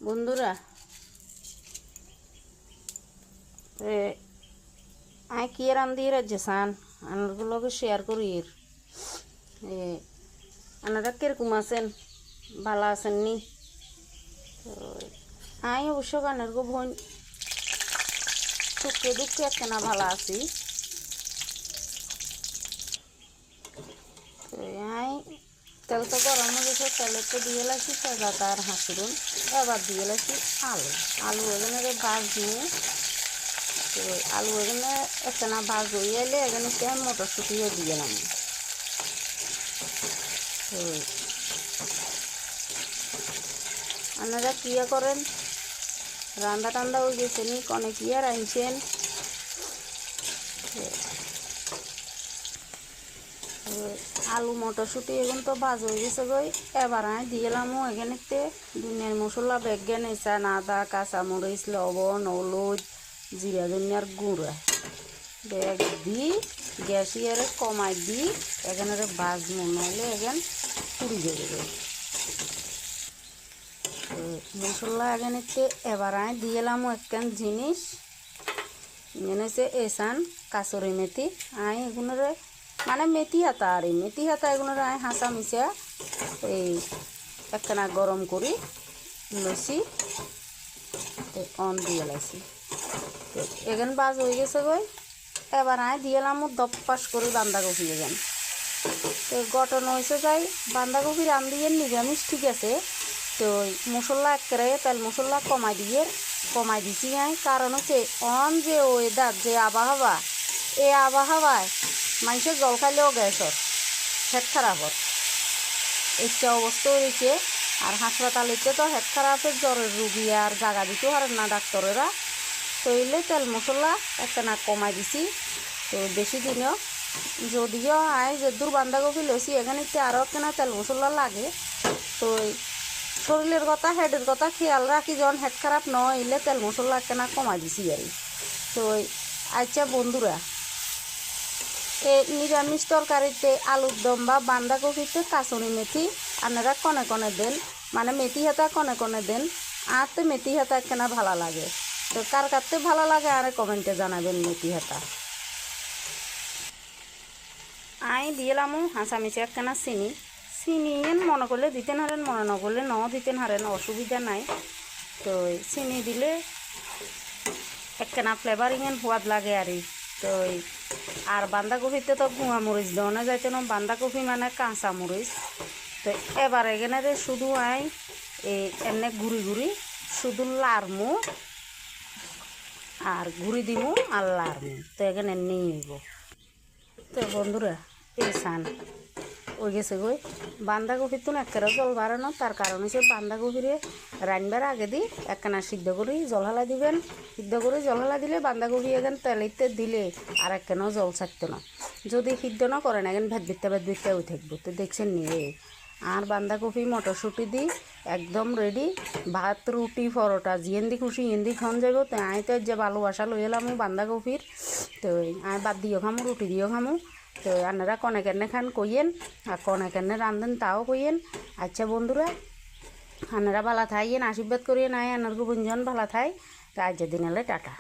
বন্ধুরা আই কি রান্ধি রাজ্যে সান আনারগুলোকে শেয়ার করি আনারা কিরকম আছেন ভালো আছেন নি আই অবশ্য গানের গো বোন সুখে দুঃখে একখানা ভালো আছি আই তেল তো গরম হয়ে গেছে তেলেতে দিয়ে লাগছি তেজপাতা আর হাসুরুন এবার দিয়ে লাগছি আলু এখানে বাস নিয়ে তো আলু এখানে একখানা বাস হয়ে এলে এখানে মটরশুঁটিও দিয়ে গেলাম তো আপনারা কিয়া করেন রান্না টান্ডা হয়ে গেছে নি কনে কিয়া রাঁধছেন আলু মটরশুঁটি এখন তো বাজ হয়ে গেছে গই এবার আমি দিলাম এখানেতে দুনিয়ার মশলা বেগেন এসা আদা কাঁচামরিচ লবণ হলুদ জিরা ধনিয়ার গুঁড়া বেগ দি গ্যাস ইয়ারে কমাই দি এখানে বাজ মনে হলে এখান পুড়ি যাবে মশলা এখানেতে এবার আমি দিলাম একখান জিনিস এনেছে এসান কাসুরি মেথি আমি এগুলোরে মানে মেথি হাতা আর মেথি হাতা এগুলোরে আমি হাসা মিশা এই একখানা গরম করি লইছি অন দিয়ে লাইছি এখান বাজ হয়ে গেছে গই এবার আমি দিলাম দপ্পাস করে বাঁধাকপি এখান তো গঠন হয়েছে যাই বাঁধাকপি রান্ধি নিরামিষ ঠিক আছে তো মশলা একেবারে তেল মশলা কমাই দিছি আমি কারণ হচ্ছে অন যে ওয়েদার যে আবহাওয়া এই আবহাওয়ায় মানুষের জল খাইলেও গ্যাসর হেড খারাপর একটা অবস্থা হয়েছে আর হাসপাতালেতে তো হেড খারাপের জ্বরের রুগী আর জাগা দিতেও পারেন না ডাক্তারেরা তো এলে তেল মশলা একখানা কমাই দিছি তো বেশি দিনও যদিও আয় যে দূর বাঁধাকপি লইছি এখানে আরও একখানা তেল মশলা লাগে তো শরীরের কথা হেডের কথা খেয়াল রাখি যখন হেড খারাপ নয় এলে তেল মশলা একখানা কমাই দিছি আর তো আচ্ছা বন্ধুরা নিরামিষ তরকারিতে আলুর দম বা বাঁধাকপিতে কাসুরি মেথি আপনারা কনে কনে দেন মানে মেথি হাতা কনে কনে দেন আর তো মেথি হাতা একখানা ভালো লাগে তো কার কাছে ভালো লাগে আর কমেন্টে জানাবেন মেথি হাতা আই দিলাম হাঁসা মিশে একখানা চিনি মনে করলে দিতেন হারেন মনে না করলে ন দিতেন হারেন অসুবিধা নাই তো চিনি দিলে একখানা ফ্লেভারিং সোয়াদ লাগে তো আর বাঁধাকপিতে তো গুঁড়া মরিচ দেওয়া না যাইতে না বাঁধাকপি মানে কাঁচা মরিচ তো এবার এখানে শুধু আই এমনি ঘুরি শুধু লারমু আর ঘুরি দিমু আর লারমু তো এখানে নিয়ে নিব তো বন্ধুরা এই সান ওই গেছে গই বাঁধাকপির তো একেবারে জল বাড়ানো তার কারণ হচ্ছে বাঁধাকপিরে রান্নার আগে দি একখানা সিদ্ধ করি জল হালা দিবেন সিদ্ধ করে জল হালা দিলে বাঁধাকপি এখান তেলিতে দিলে আর একখানাও জল ছাড়তো না যদি সিদ্ধ না করেন এখন ভেদ বিত্তা হয়ে থাকবো তো দেখছেন নিয়ে আর বাঁধাকপি মটরশুঁটি দি একদম রেডি ভাত রুটি পরোটা জিয়েন দি খুশি ইয়েন দি খাওয়ান যাবো তো আই তো যে ভালোবাসা লই এলাম বাঁধাকপির তো আই ভাত দিও খামো রুটি দিও খামো তো আপনারা কনে কেনে খান কইয়েন আর কনে কেনে রান্ধেন তাও কইয়েন আচ্ছা বন্ধুরা আপনারা ভালো থাইয়েন আশীর্বাদ করিয়েন আয় আনার গুঞ্জন ভালো থাই তো আজ দিন এলে টাটা।